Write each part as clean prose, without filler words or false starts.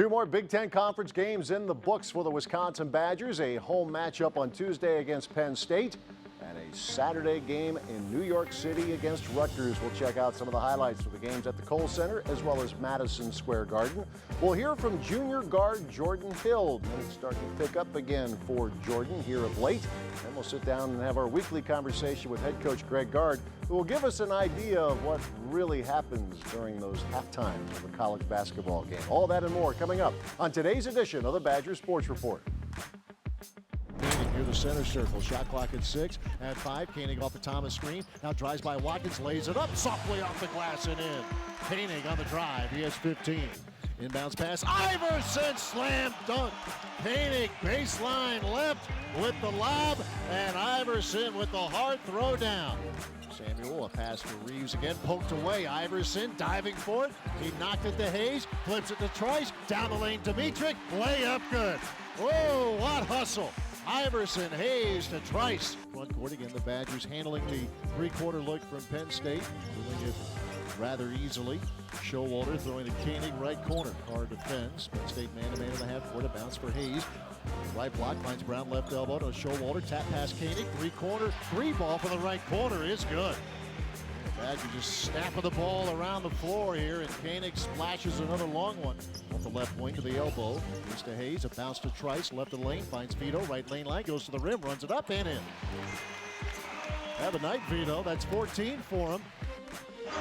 Two more Big Ten Conference games in the books for the Wisconsin Badgers. A home matchup on Tuesday against Penn State and a Saturday game in New York City against Rutgers. We'll check out some of the highlights for the games at the Kohl Center as well as Madison Square Garden. We'll hear from junior guard Jordan Hill. Minutes starting to pick up again for Jordan here of late. Then we'll sit down and have our weekly conversation with head coach Greg Gard, who will give us an idea of what really happens during those half times of a college basketball game. All that and more coming up on today's edition of the Badger Sports Report. Near the center circle, shot clock at 6, at 5, Koenig off the Thomas screen, now drives by Watkins, lays it up, softly off the glass and in. Koenig on the drive, he has 15. Inbounds pass, Iverson slam dunk. Koenig baseline left with the lob, and Iverson with the hard throw down. Samuel, a pass for Reeves again, poked away. Iverson diving for it. He knocked it to Hayes, flips it to Trice, down the lane to Dietrich, layup good. Whoa, what hustle. Iverson, Hayes to Trice. Front court again, the Badgers handling the three-quarter look from Penn State, doing it rather easily. Showalter throwing to Koenig, right corner. Gard defends. Penn State man-to-man in the half-court, a bounce for Hayes. Right block, finds Brown left elbow to Showalter, tap pass Koenig, three-corner, three ball for the right corner is good. The Badgers just snapping the ball around the floor here, and Koenig splashes another long one. Off the left wing to the elbow, goes to Hayes, a bounce to Trice, left of the lane, finds Vito, right lane line, goes to the rim, runs it up and in. Have a night, Vito, that's 14 for him.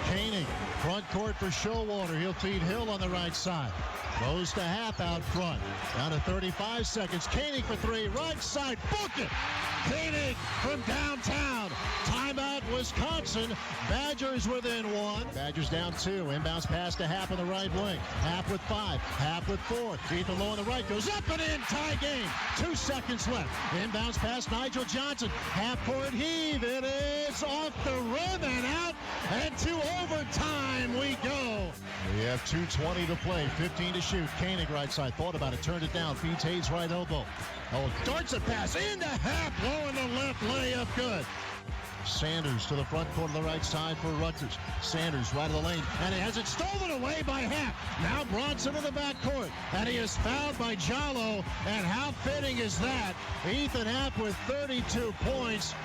Koenig, front court for Showalter. He'll feed Hill on the right side. Goes to half out front. Down to 35 seconds. Koenig for three. Right side. Book it. Koenig from downtown. Timeout, Wisconsin. Badgers within one. Badgers down two. Inbounds pass to Happ on the right wing. Happ with 5. Happ with 4. Ethan Lowe on the right. Goes up and in. Tie game. 2 seconds left. Inbounds pass Nigel Johnson. Half court heave. It is off the rim and out. And to overtime we go. We have 2:20 to play. 15 to shoot. Koenig right side. Thought about it. Turned it down. Feeds Hayes right elbow. Oh, darts a pass into Happ. Low in the left. Layup good. Sanders to the front court of the right side for Rutgers. Sanders right of the lane, and he has it stolen away by Happ. Now Bronson in the back court, and he is fouled by Jallo, and how fitting is that? Ethan Happ with 32 points.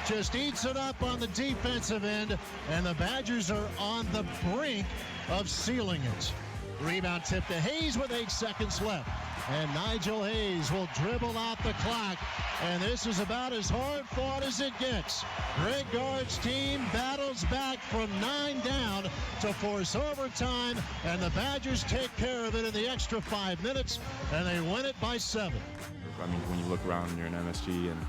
Just eats it up on the defensive end, and the Badgers are on the brink of sealing it. Rebound tip to Hayes with 8 seconds left. And Nigel Hayes will dribble out the clock. And this is about as hard fought as it gets. Greg Gard's team battles back from 9 down to force overtime. And the Badgers take care of it in the extra 5 minutes. And they win it by 7. I mean, when you look around and you're in MSG and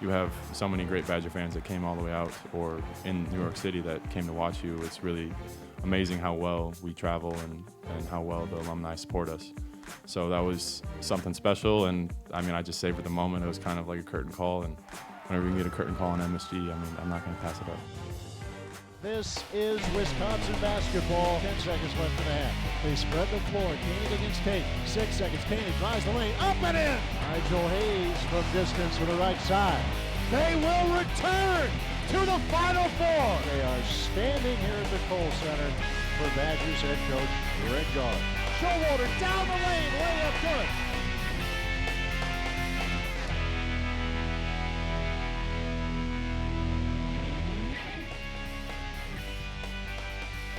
you have so many great Badger fans that came all the way out, or in New York City that came to watch you, it's really amazing how well we travel and how well the alumni support us. So that was something special, and I mean, I just savored the moment. It was kind of like a curtain call, and whenever you can get a curtain call on MSG, I mean, I'm not going to pass it up. This is Wisconsin basketball. 10 seconds left in the half. They spread the floor. Koenig against Tate. 6 seconds. Koenig drives the lane. Up and in. Nigel Hayes from distance to the right side. They will return to the Final Four. They are standing here at the Kohl Center for Badgers head coach Greg Gard. Showalter down the lane. Layup good.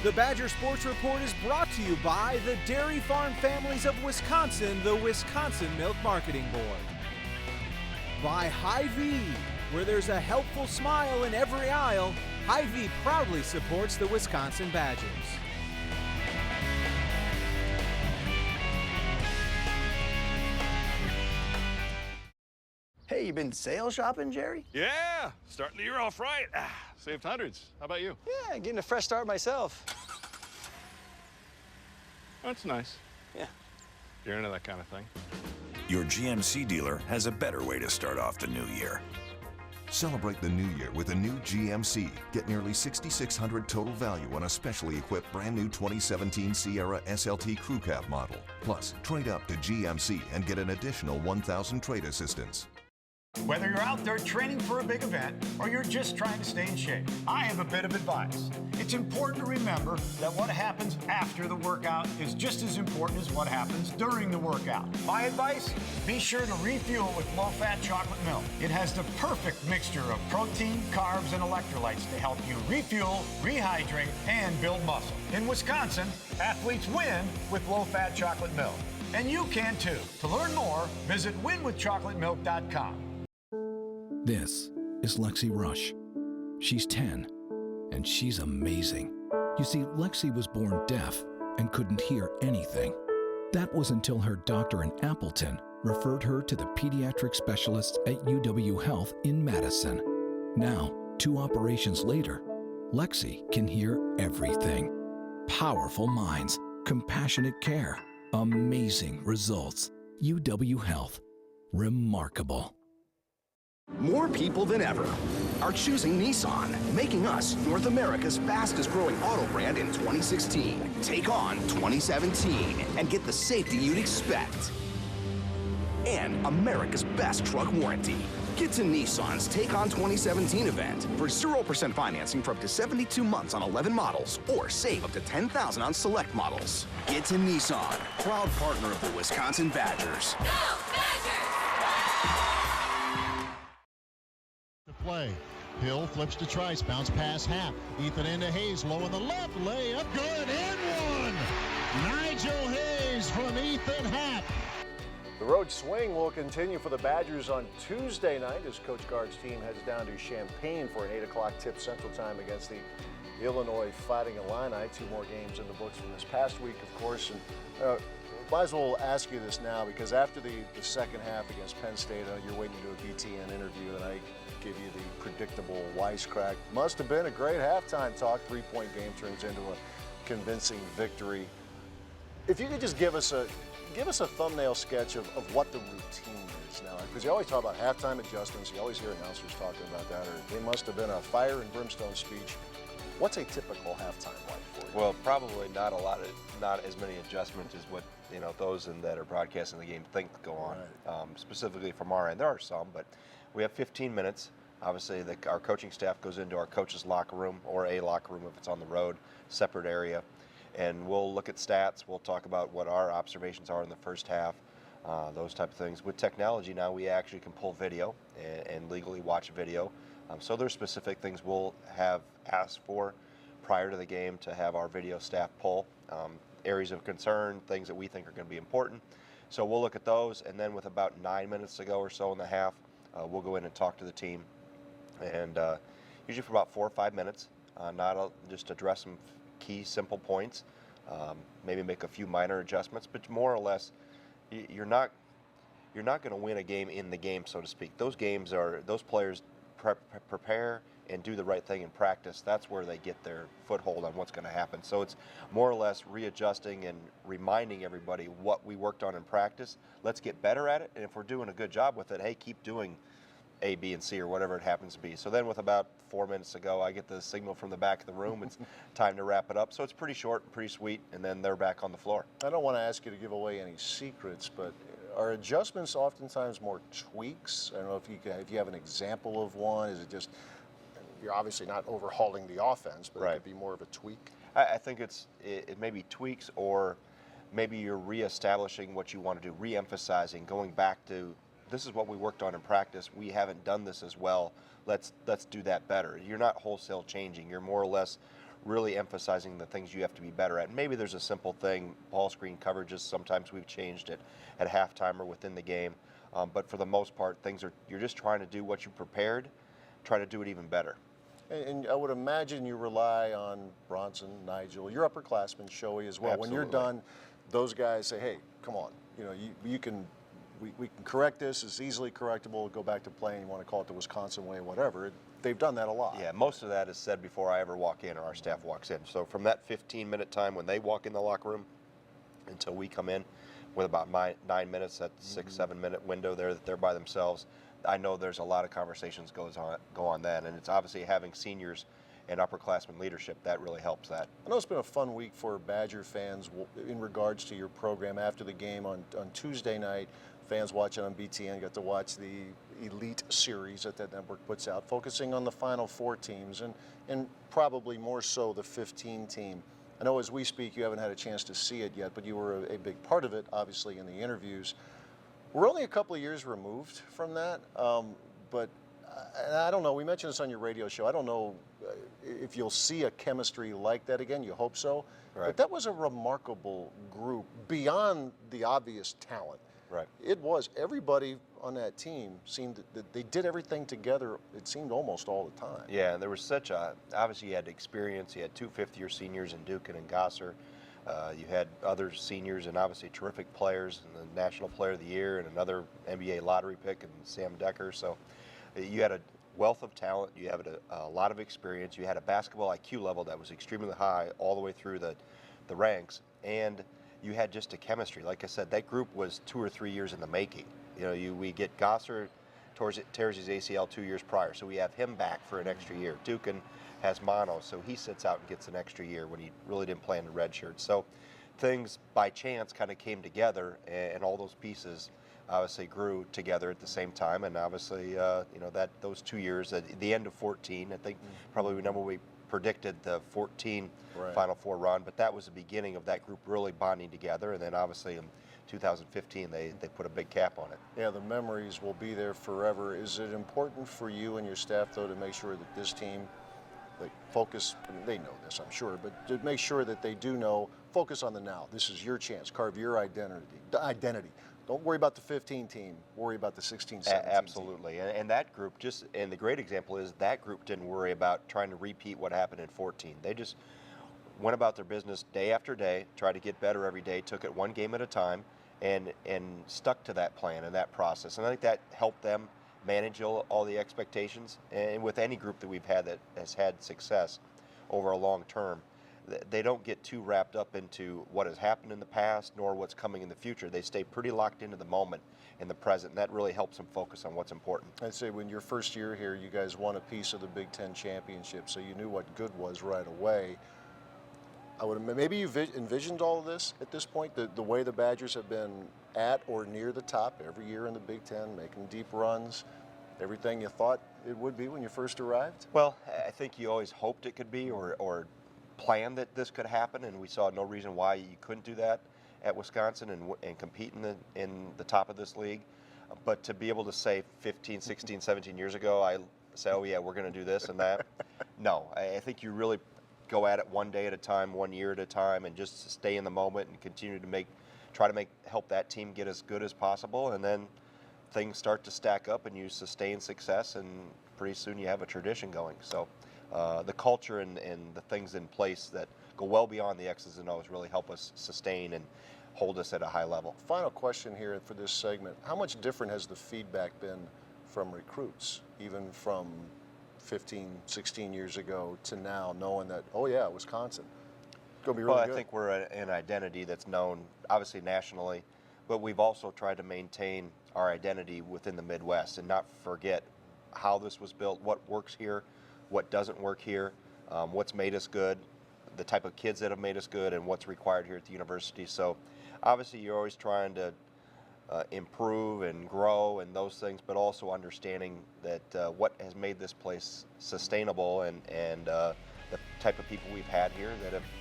The Badger Sports Report is brought to you by the Dairy Farm Families of Wisconsin, the Wisconsin Milk Marketing Board. By Hy-Vee, where there's a helpful smile in every aisle, Hy-Vee proudly supports the Wisconsin Badgers. Hey, you been sale shopping, Jerry? Yeah, starting the year off right. Saved hundreds. How about you? Yeah, getting a fresh start myself. That's nice. Yeah. You're into that kind of thing. Your GMC dealer has a better way to start off the new year. Celebrate the new year with a new GMC. Get nearly $6,600 total value on a specially equipped brand new 2017 Sierra SLT Crew Cab model. Plus, trade up to GMC and get an additional $1,000 trade assistance. Whether you're out there training for a big event or you're just trying to stay in shape, I have a bit of advice. It's important to remember that what happens after the workout is just as important as what happens during the workout. My advice? Be sure to refuel with low-fat chocolate milk. It has the perfect mixture of protein, carbs, and electrolytes to help you refuel, rehydrate, and build muscle. In Wisconsin, athletes win with low-fat chocolate milk. And you can too. To learn more, visit winwithchocolatemilk.com. This is Lexi Rush. She's 10, and she's amazing. You see, Lexi was born deaf and couldn't hear anything. That was until her doctor in Appleton referred her to the pediatric specialists at UW Health in Madison. Now, 2 operations later, Lexi can hear everything. Powerful minds, compassionate care, amazing results. UW Health. Remarkable. More people than ever are choosing Nissan, making us North America's fastest growing auto brand in 2016. Take on 2017 and get the safety you'd expect. And America's best truck warranty. Get to Nissan's Take On 2017 event for 0% financing for up to 72 months on 11 models or save up to $10,000 on select models. Get to Nissan, proud partner of the Wisconsin Badgers. The play. Hill flips to Trice, bounce pass Hap. Ethan into Hayes, low on the left, layup, good, and one. Nigel Hayes from Ethan Hap. The road swing will continue for the Badgers on Tuesday night as Coach Gard's team heads down to Champaign for an 8 o'clock tip Central Time against the Illinois Fighting Illini. 2 more games in the books from this past week, of course. And might as well ask you this now, because after the second half against Penn State, you're waiting to do a BTN interview, and I give you the predictable wisecrack. Must have been a great halftime talk. 3-point game turns into a convincing victory. If you could just give us a thumbnail sketch of what the routine is now, because you always talk about halftime adjustments. You always hear announcers talking about that, or they must have been a fire and brimstone speech. What's a typical halftime like for you? Well, probably not as many adjustments as what those that are broadcasting the game think go on. Right. Specifically from our end, there are some, but we have 15 minutes. Obviously, our coaching staff goes into our coach's locker room, or a locker room if it's on the road, separate area. And we'll look at stats. We'll talk about what our observations are in the first half, those type of things. With technology now, we actually can pull video and legally watch video. So there's specific things we'll have asked for prior to the game to have our video staff pull. Areas of concern, things that we think are going to be important. So we'll look at those, and then with about 9 minutes to go or so in the half, we'll go in and talk to the team. And usually for about 4 or 5 minutes, just address some key, simple points, maybe make a few minor adjustments, but more or less, you're not going to win a game in the game, so to speak. Those players prepare and do the right thing in practice. That's where they get their foothold on what's going to happen. So it's more or less readjusting and reminding everybody what we worked on in practice. Let's get better at it, and if we're doing a good job with it, hey, keep doing A, B, and C, or whatever it happens to be. So then with about 4 minutes to go, I get the signal from the back of the room. It's time to wrap it up. So it's pretty short and pretty sweet, and then they're back on the floor. I don't want to ask you to give away any secrets, but are adjustments oftentimes more tweaks? I don't know if you have an example of one. Is it just, you're obviously not overhauling the offense, but it could be more of a tweak? I think it may be tweaks, or maybe you're reestablishing what you want to do, re-emphasizing, going back to, this is what we worked on in practice. We haven't done this as well. Let's do that better. You're not wholesale changing. You're more or less really emphasizing the things you have to be better at. Maybe there's a simple thing, ball screen coverages. Sometimes we've changed it at halftime or within the game. But for the most part, you're just trying to do what you prepared, try to do it even better. And I would imagine you rely on Bronson, Nigel, your upperclassmen, Shoei as well. Absolutely. When you're done, those guys say, hey, come on, you can. We can correct this. It's easily correctable. Go back to playing. You want to call it the Wisconsin way, whatever. They've done that a lot. Yeah, most of that is said before I ever walk in or our staff walks in. So from that 15-minute time when they walk in the locker room until we come in, with about 9 minutes, that 6-7 minute window there that they're by themselves, I know there's a lot of conversations go on then. And it's obviously having seniors and upperclassmen leadership, that really helps that. I know it's been a fun week for Badger fans in regards to your program. After the game on Tuesday night, fans watching on BTN got to watch the elite series that network puts out, focusing on the Final Four teams and probably more so the 15 team. I know as we speak, you haven't had a chance to see it yet, but you were a big part of it, obviously, in the interviews. We're only a couple of years removed from that, but I don't know. We mentioned this on your radio show. I don't know if you'll see a chemistry like that again. You hope so. Right. But that was a remarkable group beyond the obvious talent. Right. It was. Everybody on that team seemed that they did everything together, it seemed almost all the time. Yeah, and there was such a, obviously you had experience. You had two fifth-year seniors in Dukin and Gosser. You had other seniors and obviously terrific players, and the National Player of the Year and another NBA lottery pick and Sam Decker. So you had a wealth of talent. You had a lot of experience. You had a basketball IQ level that was extremely high all the way through the ranks. And you had just a chemistry. Like I said, that group was 2 or 3 years in the making. You know, we get Gosser tears his ACL 2 years prior, so we have him back for an extra year. Dukin has mono, so he sits out and gets an extra year when he really didn't play in the red shirt. So things by chance kind of came together, and all those pieces obviously grew together at the same time. And obviously, you know, that those 2 years at the end of 14, I think probably remember we predicted the 14 Final Four run, but that was the beginning of that group really bonding together. And then obviously in 2015, they put a big cap on it. Yeah, the memories will be there forever. Is it important for you and your staff, though, to make sure that this team, like, focus, I mean, they know this, I'm sure, but to make sure that they do know, focus on the now. This is your chance. Carve your identity. Don't worry about the 15 team. Worry about the 16, 17 Absolutely. team. And that group and the great example is that group didn't worry about trying to repeat what happened in 14. They just went about their business day after day, tried to get better every day, took it one game at a time, and stuck to that plan and that process. And I think that helped them manage all the expectations. And with any group that we've had that has had success over a long term, they don't get too wrapped up into what has happened in the past nor what's coming in the future. They stay pretty locked into the moment in the present, and that really helps them focus on what's important. I'd say when your first year here, you guys won a piece of the Big Ten championship, so you knew what good was right away. Maybe you envisioned all of this at this point, the way the Badgers have been at or near the top every year in the Big Ten, making deep runs, everything you thought it would be when you first arrived? Well, I think you always hoped it could be or planned that this could happen, and we saw no reason why you couldn't do that at Wisconsin and compete in the top of this league. But to be able to say 15, 16, 17 years ago, I say, oh yeah, we're going to do this and that. No, I think you really go at it one day at a time, 1 year at a time, and just stay in the moment and continue to help that team get as good as possible. And then things start to stack up and you sustain success, and pretty soon you have a tradition going. So the culture and the things in place that go well beyond the X's and O's really help us sustain and hold us at a high level. Final question here for this segment. How much different has the feedback been from recruits, even from 15, 16 years ago to now, knowing that, oh yeah, Wisconsin, it's going to be really good? I think we're an identity that's known, obviously nationally, but we've also tried to maintain our identity within the Midwest and not forget how this was built, what works here, what doesn't work here, what's made us good, the type of kids that have made us good, and what's required here at the university. So obviously you're always trying to improve and grow and those things, but also understanding that what has made this place sustainable and the type of people we've had here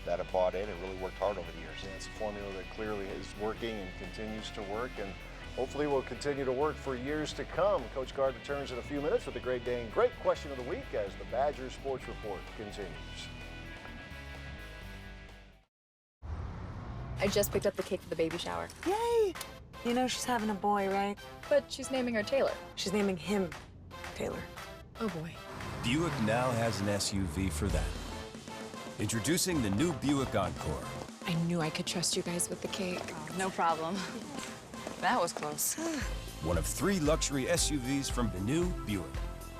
that have bought in and really worked hard over the years. Yeah, it's a formula that clearly is working and continues to work, and hopefully will continue to work for years to come. Coach Gard returns in a few minutes with the Great Dane Great Question of the Week as the Badgers Sports Report continues. I just picked up the cake for the baby shower. Yay! You know she's having a boy, right? But she's naming her Taylor. She's naming him Taylor. Oh boy. Buick now has an SUV for that. Introducing the new Buick Encore. I knew I could trust you guys with the cake. Oh, no problem. That was close. One of 3 luxury SUVs from the new Buick.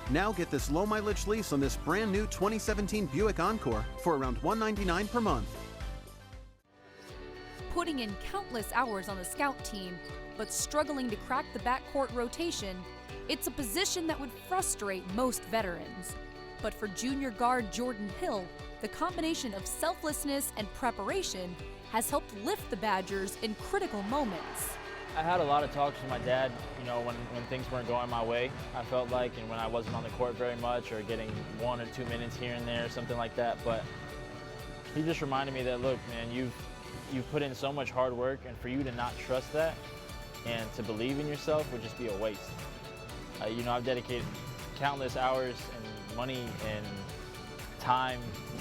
Now get this low mileage lease on this brand new 2017 Buick Encore for around $199 per month. Putting in countless hours on the scout team, but struggling to crack the backcourt rotation, it's a position that would frustrate most veterans. But for junior guard Jordan Hill, the combination of selflessness and preparation has helped lift the Badgers in critical moments. I had a lot of talks with my dad, you know, when things weren't going my way, I felt like, and when I wasn't on the court very much or getting 1 or 2 minutes here and there, something like that. But he just reminded me that, look, man, you've put in so much hard work, and for you to not trust that and to believe in yourself would just be a waste. You know, I've dedicated countless hours and money and time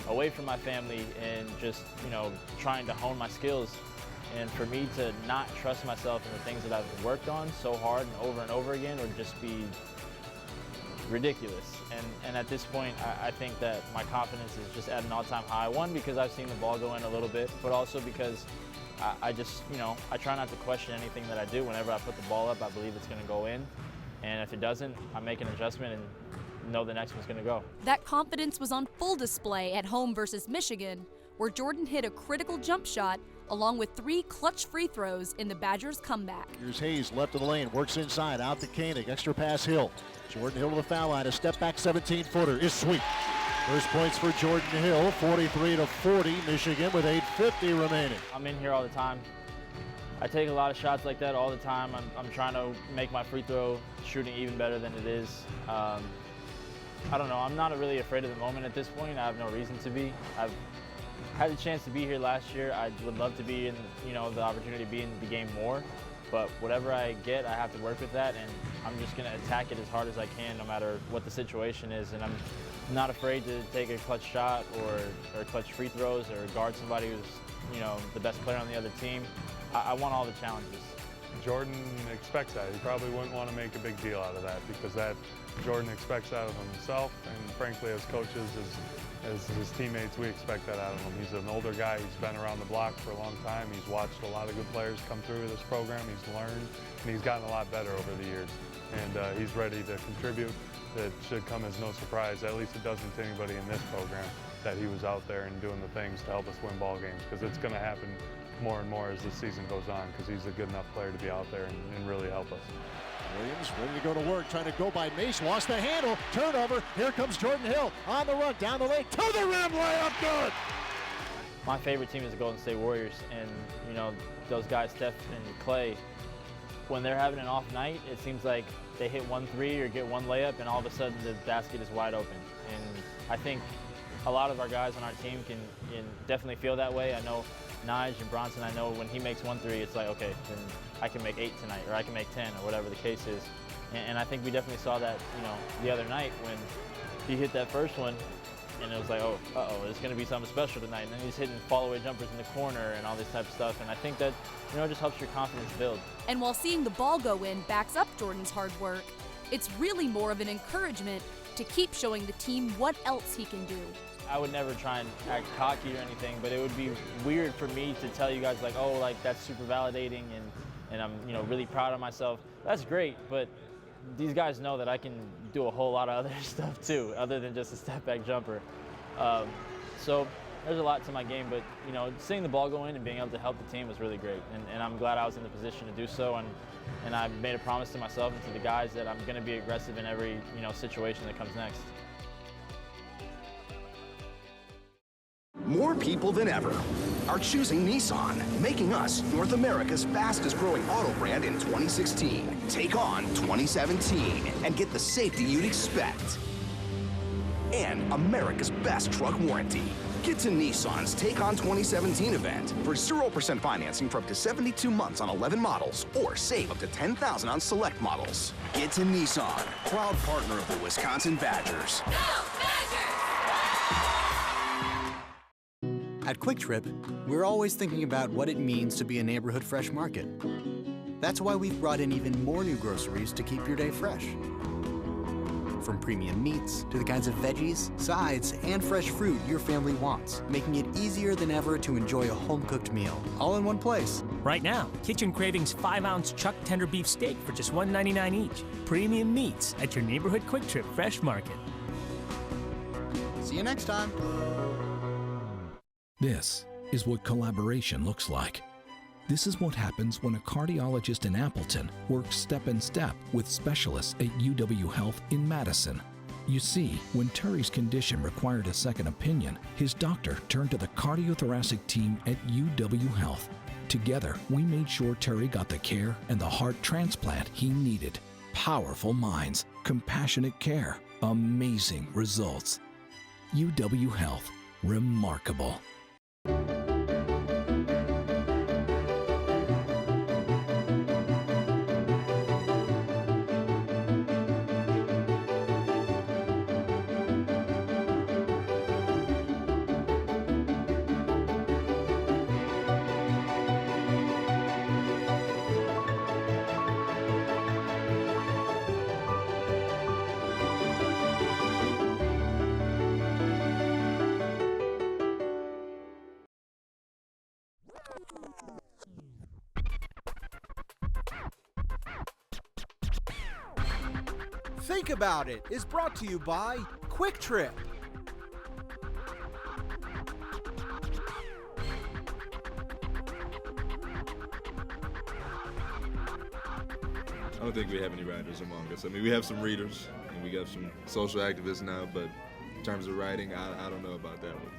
away from my family and just, you know, trying to hone my skills. And for me to not trust myself in the things that I've worked on so hard and over again would just be ridiculous. And at this point, I think that my confidence is just at an all-time high. One, because I've seen the ball go in a little bit, but also because I just, you know, I try not to question anything that I do. Whenever I put the ball up, I believe it's going to go in. And if it doesn't, I make an adjustment and know the next one's going to go. That confidence was on full display at home versus Michigan, where Jordan hit a critical jump shot along with 3 clutch free throws in the Badgers' comeback. Here's Hayes, left of the lane, works inside, out to Koenig, extra pass Hill. Jordan Hill to the foul line, a step back 17-footer is sweet. First points for Jordan Hill, 43-40, Michigan with 8:50 remaining. I'm in here all the time. I take a lot of shots like that all the time. I'm trying to make my free throw shooting even better than it is. I don't know, I'm not really afraid of the moment at this point. I have no reason to be. I've had the chance to be here last year. I would love to be in, you know, the opportunity to be in the game more. But whatever I get, I have to work with that, and I'm just going to attack it as hard as I can, no matter what the situation is. And I'm not afraid to take a clutch shot or clutch free throws or guard somebody who's, you know, the best player on the other team. I want all the challenges. Jordan expects that. He probably wouldn't want to make a big deal out of that, because that Jordan expects that of himself, and frankly, as coaches, as his teammates, we expect that out of him. He's an older guy. He's been around the block for a long time. He's watched a lot of good players come through this program. He's learned, and he's gotten a lot better over the years. And he's ready to contribute. It should come as no surprise, at least it doesn't to anybody in this program, that he was out there and doing the things to help us win ball games, because it's going to happen more and more as the season goes on, because he's a good enough player to be out there and really help us. Williams ready to go to work, trying to go by Mace, lost the handle, turnover. Here comes Jordan Hill on the run, down the lane, to the rim, layup good. My favorite team is the Golden State Warriors, and you know, those guys, Steph and Clay, when they're having an off night, it seems like they hit 1 3 or get 1 layup, and all of a sudden the basket is wide open. And I think a lot of our guys on our team can definitely feel that way. I know Nige and Bronson, I know when he makes 1 3, it's like, okay, then I can make 8 tonight, or I can make 10, or whatever the case is. And I think we definitely saw that, you know, the other night when he hit that first one, and it was like, oh, it's going to be something special tonight. And then he's hitting fall-away jumpers in the corner and all this type of stuff. And I think that, you know, just helps your confidence build. And while seeing the ball go in backs up Jordan's hard work, it's really more of an encouragement to keep showing the team what else he can do. I would never try and act cocky or anything, but it would be weird for me to tell you guys like, oh, like that's super validating and I'm, you know, really proud of myself. That's great, but these guys know that I can do a whole lot of other stuff too, other than just a step back jumper. So there's a lot to my game, but you know, seeing the ball go in and being able to help the team was really great, and I'm glad I was in the position to do so, and I made a promise to myself and to the guys that I'm going to be aggressive in every, you know, situation that comes next. More people than ever are choosing Nissan, making us North America's fastest growing auto brand in 2016. Take on 2017 and get the safety you'd expect. And America's best truck warranty. Get to Nissan's Take On 2017 event for 0% financing for up to 72 months on 11 models, or save up to $10,000 on select models. Get to Nissan, proud partner of the Wisconsin Badgers. At Quick Trip, we're always thinking about what it means to be a neighborhood fresh market. That's why we've brought in even more new groceries to keep your day fresh. From premium meats to the kinds of veggies, sides, and fresh fruit your family wants, making it easier than ever to enjoy a home-cooked meal, all in one place. Right now, Kitchen Cravings 5-ounce chuck tender beef steak for just $1.99 each. Premium meats at your neighborhood Quick Trip Fresh Market. See you next time. This is what collaboration looks like. This is what happens when a cardiologist in Appleton works step in step with specialists at UW Health in Madison. You see, when Terry's condition required a second opinion, his doctor turned to the cardiothoracic team at UW Health. Together, we made sure Terry got the care and the heart transplant he needed. Powerful minds, compassionate care, amazing results. UW Health, remarkable. Think About It is brought to you by Quick Trip. I don't think we have any writers among us. I mean, we have some readers, and we got some social activists now, but in terms of writing, I don't know about that one.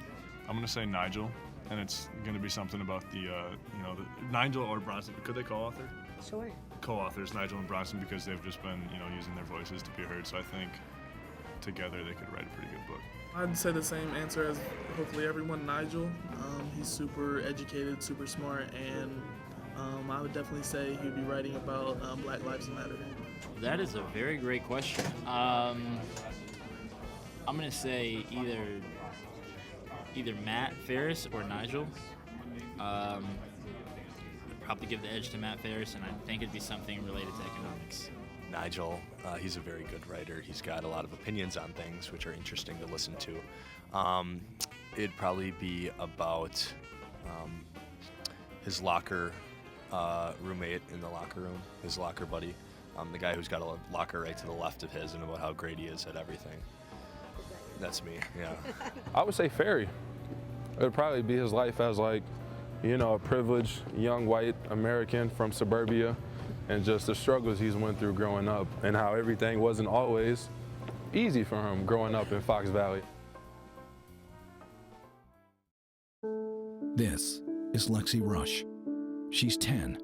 I'm going to say Nigel, and it's going to be something about the Nigel or Bronson. Could they co-author? Sure. Co-authors, Nigel and Bronson, because they've just been, using their voices to be heard. So I think together they could write a pretty good book. I'd say the same answer as hopefully everyone, Nigel. He's super educated, super smart, and I would definitely say he'd be writing about Black Lives Matter. That is a very great question. I'm going to say either Matt Ferris or Nigel. I'd probably give the edge to Matt Ferris, and I think it'd be something related to economics. Nigel, he's a very good writer. He's got a lot of opinions on things which are interesting to listen to. It'd probably be about his locker roommate in the locker room, his locker buddy, the guy who's got a locker right to the left of his, and about how great he is at everything. That's me, yeah. I would say Ferry. It would probably be his life as a privileged young white American from suburbia, and just the struggles he's went through growing up, and how everything wasn't always easy for him growing up in Fox Valley. This is Lexi Rush. She's 10,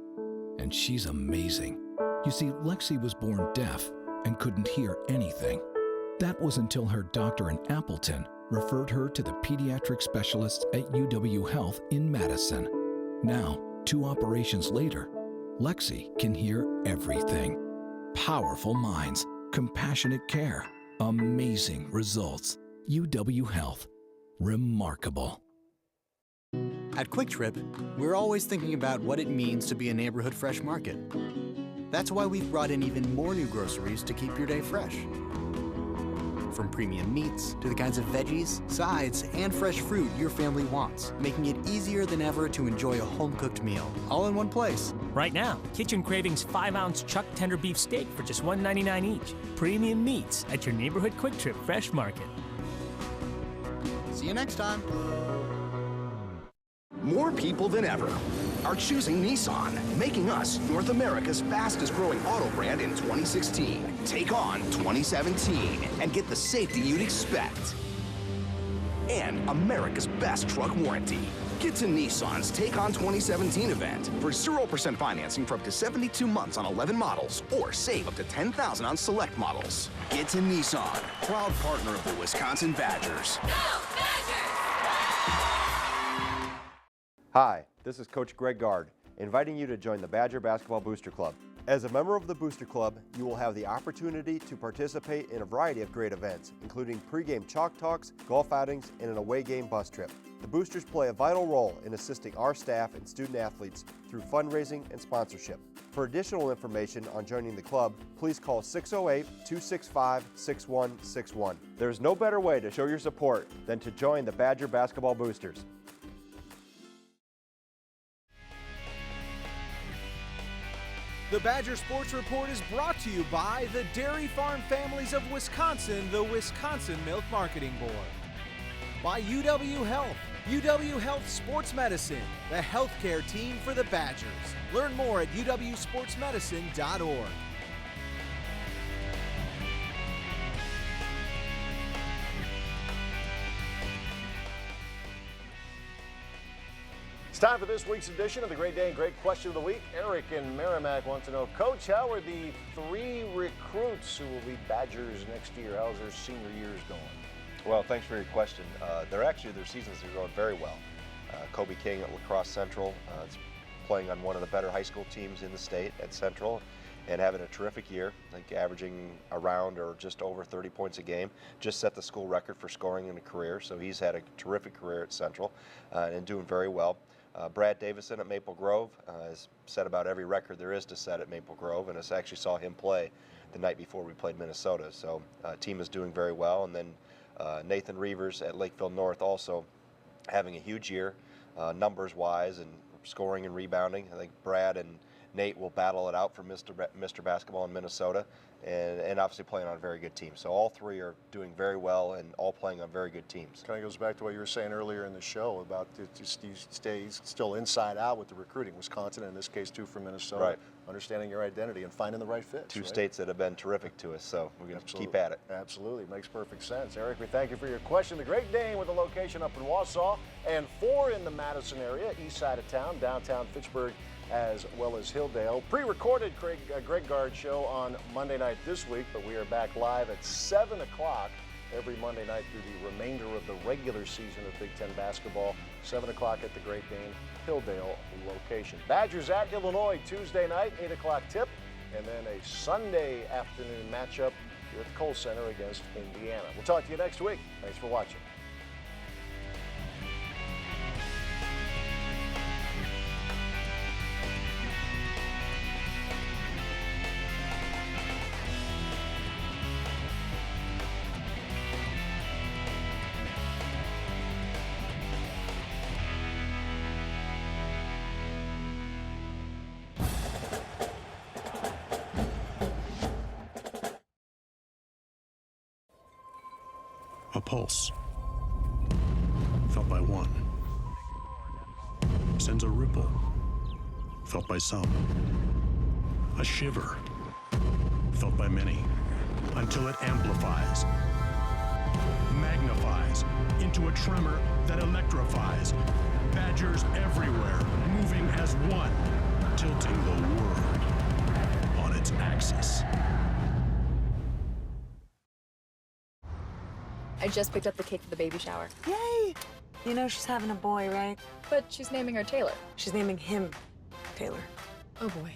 and she's amazing. You see, Lexi was born deaf and couldn't hear anything. That was until her doctor in Appleton referred her to the pediatric specialists at UW Health in Madison. Now, 2 operations later, Lexi can hear everything. Powerful minds, compassionate care, amazing results. UW Health, remarkable. At Quick Trip, we're always thinking about what it means to be a neighborhood fresh market. That's why we've brought in even more new groceries to keep your day fresh. From premium meats to the kinds of veggies, sides, and fresh fruit your family wants, making it easier than ever to enjoy a home-cooked meal, all in one place. Right now, Kitchen Cravings 5-ounce chuck tender beef steak for just $1.99 each. Premium meats at your neighborhood Quick Trip Fresh Market. See you next time. More people than ever are choosing Nissan, making us North America's fastest growing auto brand in 2016. Take on 2017 and get the safety you'd expect. And America's best truck warranty. Get to Nissan's Take On 2017 event for 0% financing for up to 72 months on 11 models, or save up to $10,000 on select models. Get to Nissan, proud partner of the Wisconsin Badgers. Hi, this is Coach Greg Gard, inviting you to join the Badger Basketball Booster Club. As a member of the Booster Club, you will have the opportunity to participate in a variety of great events, including pregame chalk talks, golf outings, and an away game bus trip. The Boosters play a vital role in assisting our staff and student athletes through fundraising and sponsorship. For additional information on joining the club, please call 608-265-6161. There's no better way to show your support than to join the Badger Basketball Boosters. The Badger Sports Report is brought to you by the Dairy Farm Families of Wisconsin, the Wisconsin Milk Marketing Board. By UW Health, UW Health Sports Medicine, the healthcare team for the Badgers. Learn more at uwsportsmedicine.org. It's time for this week's edition of the Great Day and Great Question of the Week. Eric in Merrimack wants to know, Coach, how are the 3 recruits who will be Badgers next year? How's their senior years going? Well, thanks for your question. Their seasons are going very well. Kobe King at La Crosse Central is playing on one of the better high school teams in the state at Central and having a terrific year, like averaging around or just over 30 points a game. Just set the school record for scoring in a career, so he's had a terrific career at Central and doing very well. Brad Davison at Maple Grove has set about every record there is to set at Maple Grove, and I actually saw him play the night before we played Minnesota. So team is doing very well. And then Nathan Reavers at Lakeville North also having a huge year, numbers-wise and scoring and rebounding. I think Brad and Nate will battle it out for Mr. Basketball in Minnesota, and obviously playing on a very good team. So all 3 are doing very well and all playing on very good teams. Kind of goes back to what you were saying earlier in the show about you stay still inside out with the recruiting. Wisconsin, in this case, too, for Minnesota. Right. Understanding your identity and finding the right fit. 2 states that have been terrific to us, so we're going to keep at it. Absolutely. Makes perfect sense. Eric, we thank you for your question. The Great Dane with a location up in Wausau and 4 in the Madison area, east side of town, downtown Fitchburg, as well as Hilldale. Pre-recorded Greg Gard show on Monday night this week, but we are back live at 7 o'clock every Monday night through the remainder of the regular season of Big Ten basketball. 7 o'clock at the Great Dane Hilldale location. Badgers at Illinois Tuesday night, 8 o'clock tip, and then a Sunday afternoon matchup here at the Kohl Center against Indiana. We'll talk to you next week. Thanks for watching. A pulse, felt by one, sends a ripple, felt by some. A shiver, felt by many, until it amplifies, magnifies into a tremor that electrifies. Badgers everywhere, moving as one, tilting the world on its axis. I just picked up the cake for the baby shower. Yay! You know she's having a boy, right? But she's naming her Taylor. She's naming him Taylor. Oh boy.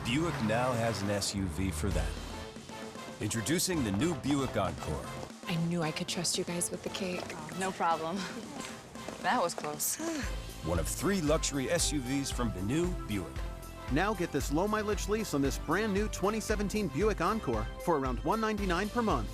Buick now has an SUV for that. Introducing the new Buick Encore. I knew I could trust you guys with the cake. Oh, no problem. That was close. One of 3 luxury SUVs from the new Buick. Now get this low mileage lease on this brand new 2017 Buick Encore for around $199 per month.